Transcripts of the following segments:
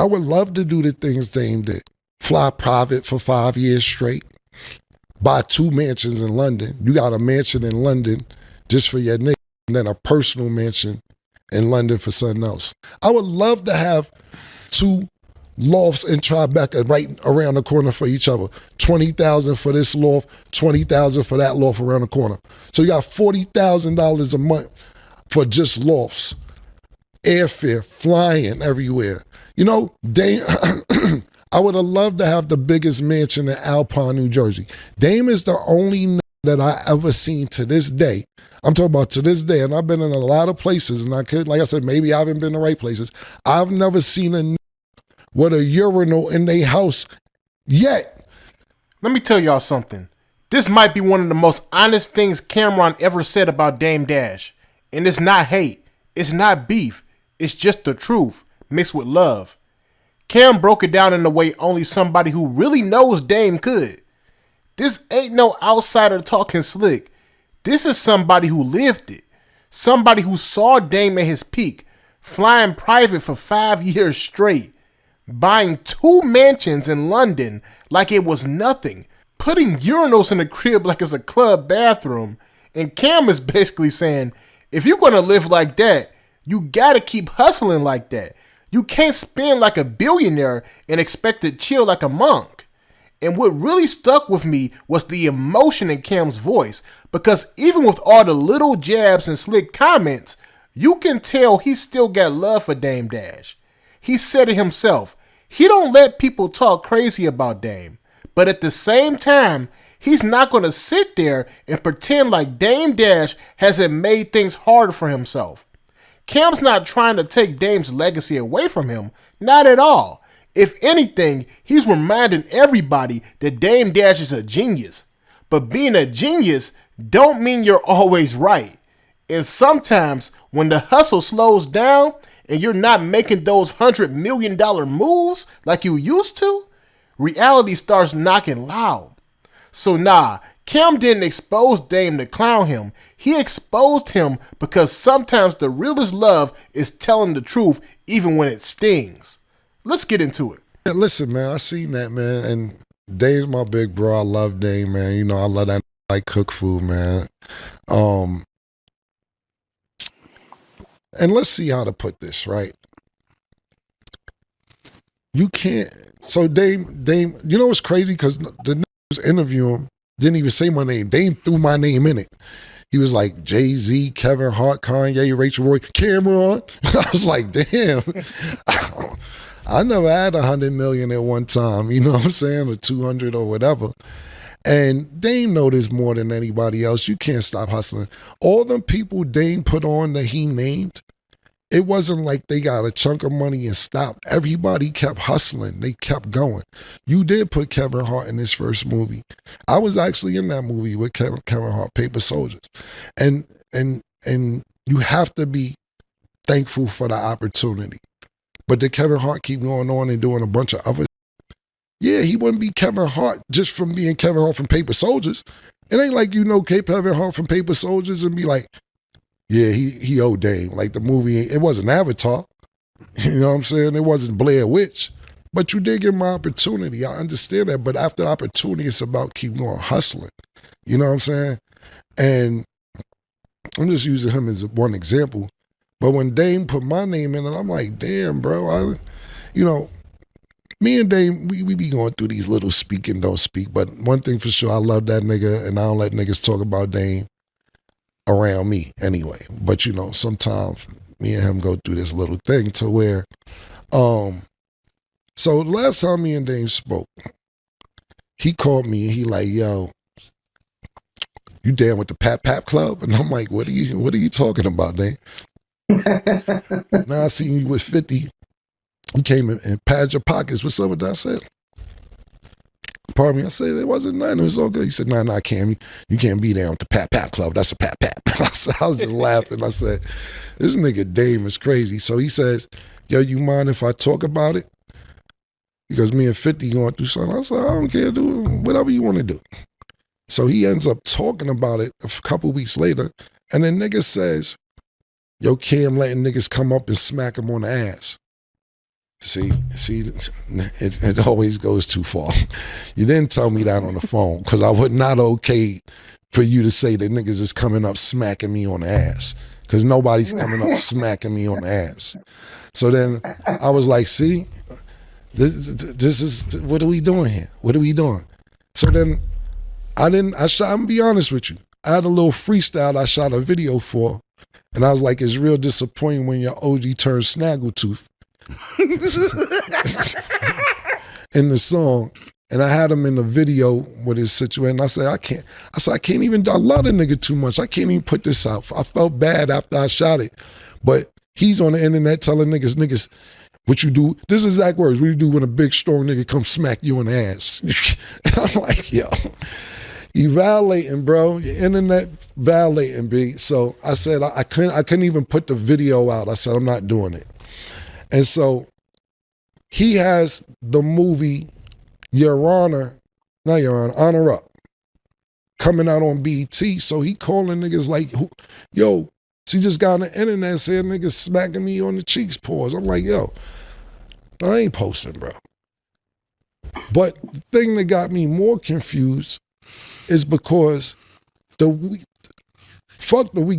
I would love to do the things Dame did. Fly private for 5 years straight. Buy 2 mansions in London. You got a mansion in London just for your nigga, and then a personal mansion in London for something else. I would love to have 2 lofts in Tribeca right around the corner for each other. 20,000 for this loft, 20,000 for that loft around the corner. So you got $40,000 a month for just lofts. Airfare, flying everywhere. You know, Dame, I would have loved to have the biggest mansion in Alpine, New Jersey. Dame is the only that I ever seen to this day. I'm talking about to this day, and I've been in a lot of places, and I could, like I said, maybe I haven't been in the right places. I've never seen a with a urinal in their house yet. Let me tell y'all something. This might be one of the most honest things Cameron ever said about Dame Dash. And it's not hate. It's not beef. It's just the truth, mixed with love. Cam broke it down in a way only somebody who really knows Dame could. This ain't no outsider talking slick. This is somebody who lived it. Somebody who saw Dame at his peak, flying private for 5 years straight, buying 2 mansions in London like it was nothing, putting urinals in the crib like it's a club bathroom, and Cam is basically saying, if you're gonna live like that, you gotta keep hustling like that. You can't spend like a billionaire and expect to chill like a monk. And what really stuck with me was the emotion in Cam's voice, because even with all the little jabs and slick comments, you can tell he still got love for Dame Dash. He said it himself. He don't let people talk crazy about Dame, but at the same time, he's not going to sit there and pretend like Dame Dash hasn't made things harder for himself. Cam's not trying to take Dame's legacy away from him, not at all. If anything, he's reminding everybody that Dame Dash is a genius. But being a genius don't mean you're always right. And sometimes when the hustle slows down and you're not making those $100 million moves like you used to, reality starts knocking loud. So nah, Cam didn't expose Dame to clown him. He exposed him because sometimes the realest love is telling the truth even when it stings. Let's get into it. Yeah, listen, man, I seen that, man, and Dame's my big bro. I love Dame, man. You know, I love that like cook food, man. And let's see how to put this, right? You can't. So Dame, you know what's crazy? Because the nigga was interviewing him, didn't even say my name. Dame threw my name in it. He was like Jay-Z, Kevin Hart, Kanye, Rachel Roy, Cameron. I was like, damn. I never had 100 million at one time, you know what I'm saying, or 200 or whatever. And Dame know this more than anybody else. You can't stop hustling. All the people Dame put on that he named, it wasn't like they got a chunk of money and stopped. Everybody kept hustling. They kept going. You did put Kevin Hart in his first movie. I was actually in that movie with Kevin Hart, Paper Soldiers. And you have to be thankful for the opportunity. But did Kevin Hart keep going on and doing a bunch of other? Yeah, he wouldn't be Kevin Hart just from being Kevin Hart from Paper Soldiers. It ain't like you know Kevin Hart from Paper Soldiers and be like, yeah, he owed Dame. Like the movie, it wasn't Avatar. You know what I'm saying? It wasn't Blair Witch. But you did give him an opportunity. I understand that. But after the opportunity, it's about keep going hustling. You know what I'm saying? And I'm just using him as one example. But when Dame put my name in it, I'm like, damn, bro. Me and Dame, we be going through these little speak and don't speak. But one thing for sure, I love that nigga, and I don't let niggas talk about Dame around me anyway. But, you know, sometimes me and him go through this little thing to where, so last time me and Dame spoke, he called me and he like, yo, you down with the Pap Pap Club? And I'm like, what are you talking about, Dame? Now I see you with 50. You came in and padded your pockets. What's up with that? I said, pardon me. I said, it wasn't nothing. It was all good. He said, nah, Cam, you can't be down with the Pap Pap Club. That's a Pap Pap. I was just laughing. I said, this nigga Dame is crazy. So he says, yo, you mind if I talk about it? Because me and 50 going through something. I said, I don't care, do whatever you want to do. So he ends up talking about it a couple weeks later. And then nigga says, yo, Cam letting niggas come up and smack him on the ass. See, it always goes too far. You didn't tell me that on the phone because I would not okay for you to say that niggas is coming up smacking me on the ass because nobody's coming up smacking me on the ass. So then I was like, see, this is, what are we doing here? What are we doing? So then I'm gonna be honest with you. I had a little freestyle I shot a video for, and I was like, it's real disappointing when your OG turns snaggletooth. In the song, and I had him in the video with his situation. I said, I can't even, I love the nigga too much. I can't even put this out. I felt bad after I shot it. But he's on the internet telling niggas, what you do, this is exact words, what you do when a big strong nigga come smack you in the ass. I'm like, yo, you violating, bro. Your internet violating, B. So I said, I couldn't even put the video out. I said, I'm not doing it. And so he has the movie Honor Up coming out on BET. So he calling niggas like, yo, she just got on the internet saying niggas smacking me on the cheeks, pause. I'm like, yo, I ain't posting, bro. But the thing that got me more confused is because the week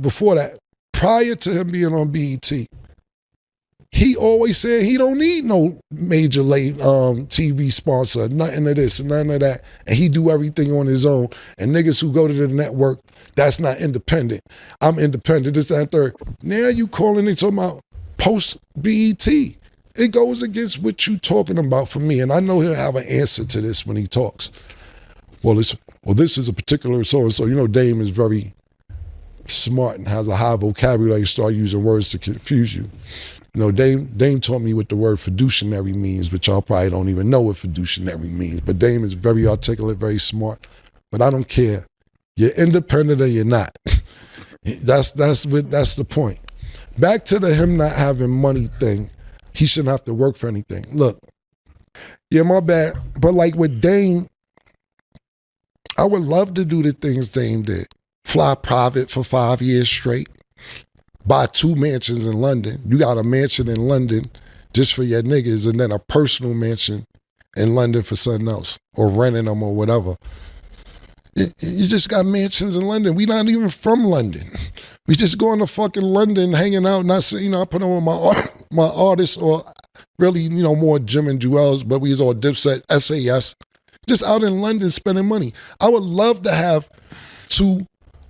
before that, prior to him being on BET, he always said he don't need no major TV sponsor, nothing of this and none of that. And he do everything on his own. And niggas who go to the network, that's not independent. I'm independent, this, that, and third. Now you calling it talking about post-BET. It goes against what you talking about for me. And I know he'll have an answer to this when he talks. Well, this is a particular so-and-so. You know, Dame is very smart and has a high vocabulary, start using words to confuse you. You know, Dame taught me what the word fiduciary means, which y'all probably don't even know what fiduciary means. But Dame is very articulate, very smart. But I don't care. You're independent or you're not. That's the point. Back to the him not having money thing. He shouldn't have to work for anything. Look, yeah, my bad. But like with Dame, I would love to do the things Dame did. Fly private for 5 years straight. Buy 2 mansions in London. You got a mansion in London just for your niggas and then a personal mansion in London for something else or renting them or whatever. You just got mansions in London. We not even from London. We just going to fucking London, hanging out, not saying, I put on my artists or really, more Jim and Jewels, but we was all Dipset, SAS. Just out in London spending money. I would love to have 2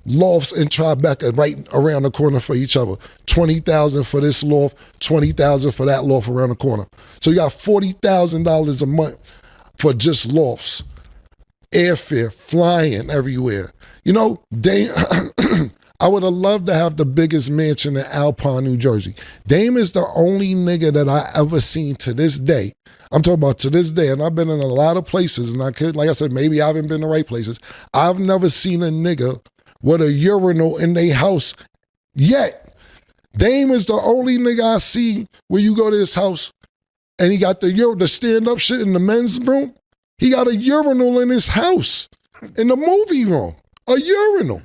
lofts in Tribeca right around the corner for each other. $20,000 for this loft, $20,000 for that loft around the corner. So you got $40,000 a month for just lofts. Airfare, flying everywhere. Dame, I would have loved to have the biggest mansion in Alpine, New Jersey. Dame is the only nigga that I ever seen to this day. I'm talking about to this day, and I've been in a lot of places, and like I said, maybe I haven't been in the right places. I've never seen a nigga with a urinal in their house yet. Dame is the only nigga I see where you go to his house and he got the stand-up shit in the men's room. He got a urinal in his house, in the movie room, a urinal.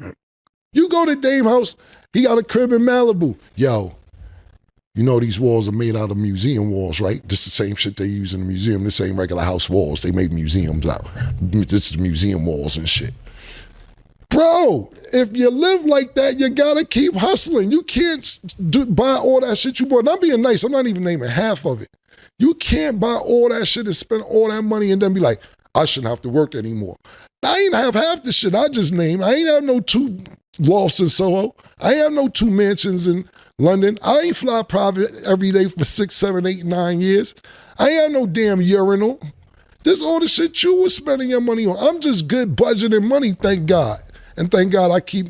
You go to Dame's house, he got a crib in Malibu. Yo, these walls are made out of museum walls, right? This is the same shit they use in the museum. This ain't regular house walls. They make museums out. This is museum walls and shit. Bro, if you live like that, you gotta keep hustling. You can't buy all that shit you bought. And I'm being nice. I'm not even naming half of it. You can't buy all that shit and spend all that money and then be like, I shouldn't have to work anymore. I ain't have half the shit I just named. I ain't have no 2 lofts in Soho. I ain't have no 2 mansions in London. I ain't fly private every day for 6, 7, 8, 9 years. I ain't have no damn urinal. This all the shit you was spending your money on. I'm just good budgeting money, thank God. And thank God I keep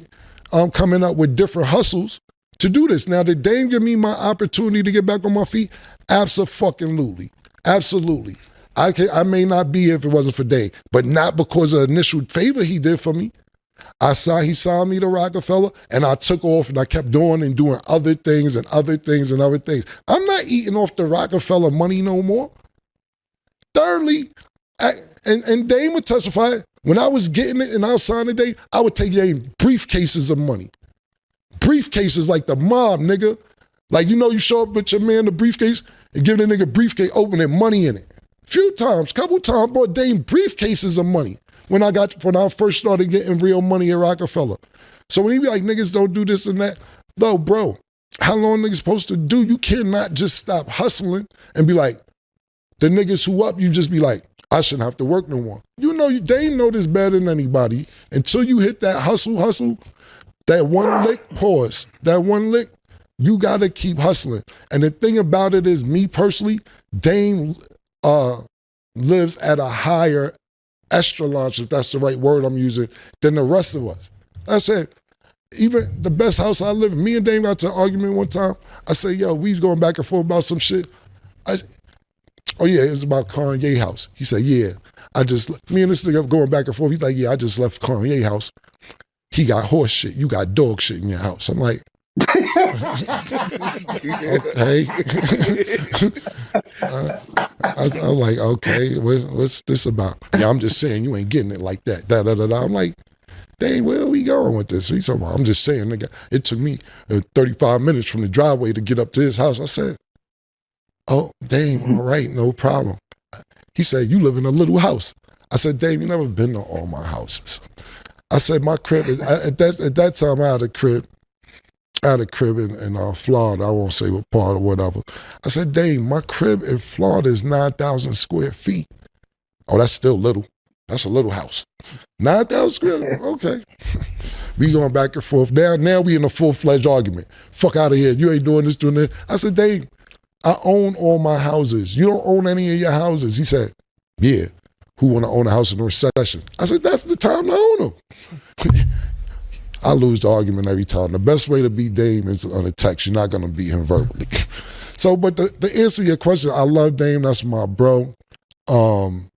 coming up with different hustles to do this. Now, did Dame give me my opportunity to get back on my feet? Absolutely. Absolutely. I may not be here if it wasn't for Dame, but not because of the initial favor he did for me. He signed me to Rockefeller, and I took off and I kept doing other things and other things and other things. I'm not eating off the Rockefeller money no more. Thirdly, and Dame would testify, when I was getting it and I was signing Dame, I would take briefcases of money. Briefcases like the mob, nigga. Like, you show up with your man, the briefcase, and give the nigga briefcase, open it, money in it. Few times, couple times, bought Dame briefcases of money when I first started getting real money at Rockefeller. So when he be like, niggas don't do this and that, no, bro, how long niggas supposed to do? You cannot just stop hustling and be like, the niggas who up, you just be like, I shouldn't have to work no more. You know, Dame know this better than anybody. Until you hit that hustle, that one lick, pause, that one lick, you gotta keep hustling. And the thing about it is, me personally, Dame lives at a higher echelon, if that's the right word I'm using, than the rest of us. I said, even the best house I live in, me and Dame got to an argument one time. I said, yo, we was going back and forth about some shit. Oh yeah, it was about Kanye house. He said, yeah, me and this nigga going back and forth. He's like, yeah, I just left Kanye house. He got horse shit. You got dog shit in your house. I'm like, okay. I'm like, okay, what's this about? Yeah, I'm just saying you ain't getting it like that. I'm like, dang, where are we going with this? He's talking about, I'm just saying, nigga, it took me 35 minutes from the driveway to get up to his house. I said, oh, dang, all right, no problem. He said, you live in a little house. I said, Dave, you never been to all my houses. I said, my crib, at that time I had a crib in Florida. I won't say what part or whatever. I said, Dave, my crib in Florida is 9,000 square feet. Oh, that's still little. That's a little house. 9,000 square, okay. We going back and forth. Now we in a full-fledged argument. Fuck out of here. You ain't doing this, doing that. I said, Dave, I own all my houses. You don't own any of your houses. He said, yeah. Who want to own a house in a recession? I said, that's the time to own them. I lose the argument every time. The best way to beat Dame is on a text. You're not going to beat him verbally. So, but to answer your question, I love Dame. That's my bro. And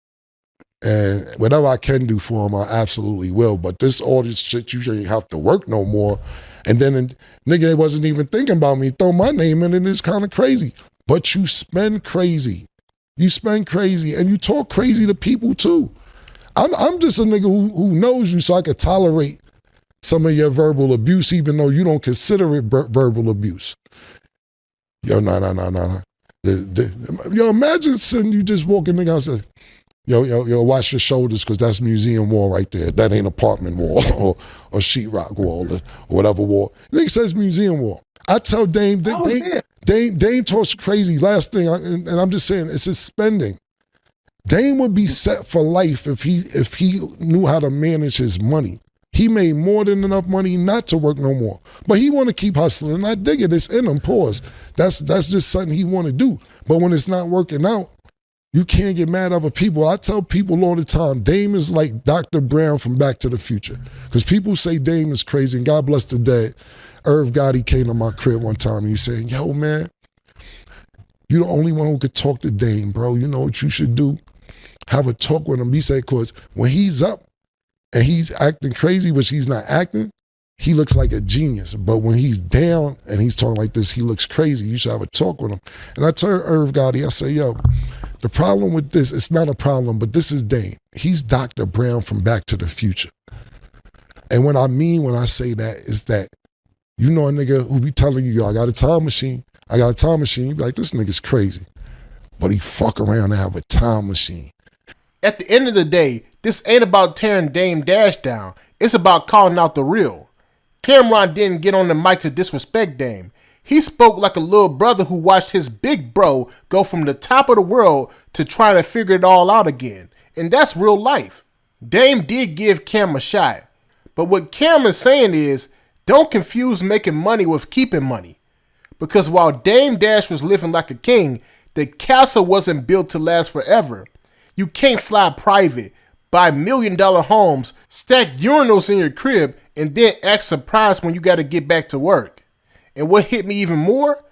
whatever I can do for him, I absolutely will. But all this shit, you shouldn't have to work no more. And then nigga wasn't even thinking about me. Throw my name in and it's kind of crazy. But you spend crazy. You spend crazy and you talk crazy to people too. I'm just a nigga who knows you so I can tolerate some of your verbal abuse even though you don't consider it verbal abuse. Yo, no. Yo, imagine sitting you just walking nigga out and say, yo, watch your shoulders because that's museum wall right there. That ain't apartment wall or sheetrock wall or whatever wall. Nigga says museum wall. I tell Dame talks crazy. Last thing, and I'm just saying, it's his spending. Dame would be set for life if he knew how to manage his money. He made more than enough money not to work no more. But he want to keep hustling, and I dig it. It's in him, pause. That's just something he want to do. But when it's not working out, you can't get mad at other people. I tell people all the time, Dame is like Dr. Brown from Back to the Future. Because people say Dame is crazy, and God bless the dead. Irv Gotti came to my crib one time, and he said, yo, man, you the only one who could talk to Dame, bro. You know what you should do? Have a talk with him. He said, because when he's up and he's acting crazy, which he's not acting, he looks like a genius. But when he's down and he's talking like this, he looks crazy. You should have a talk with him. And I told Irv Gotti, I say, yo, the problem with this, it's not a problem, but this is Dame. He's Dr. Brown from Back to the Future. And what I mean when I say that is that, you know a nigga who be telling you, yo, I got a time machine. You be like, this nigga's crazy. But he fuck around and have a time machine. At the end of the day, this ain't about tearing Dame Dash down. It's about calling out the real. Cameron didn't get on the mic to disrespect Dame. He spoke like a little brother who watched his big bro go from the top of the world to trying to figure it all out again. And that's real life. Dame did give Cam a shot. But what Cam is saying is, don't confuse making money with keeping money. Because while Dame Dash was living like a king, the castle wasn't built to last forever. You can't fly private, buy $1 million homes, stack urinals in your crib, and then act surprised when you got to get back to work. And what hit me even more?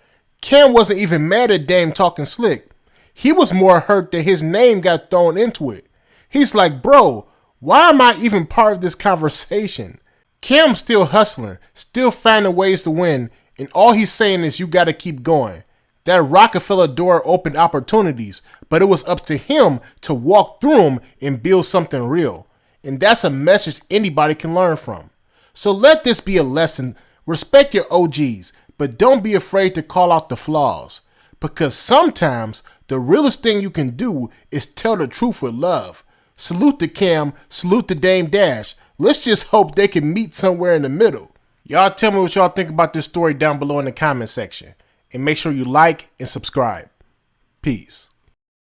Cam wasn't even mad at Dame talking slick. He was more hurt that his name got thrown into it. He's like, bro, why am I even part of this conversation? Cam's still hustling, still finding ways to win, and all he's saying is you gotta keep going. That Rockefeller door opened opportunities, but it was up to him to walk through them and build something real. And that's a message anybody can learn from. So let this be a lesson. Respect your OGs, but don't be afraid to call out the flaws. Because sometimes the realest thing you can do is tell the truth with love. Salute to Cam, salute to Dame Dash. Let's just hope they can meet somewhere in the middle. Y'all tell me what y'all think about this story down below in the comment section. And make sure you like and subscribe. Peace.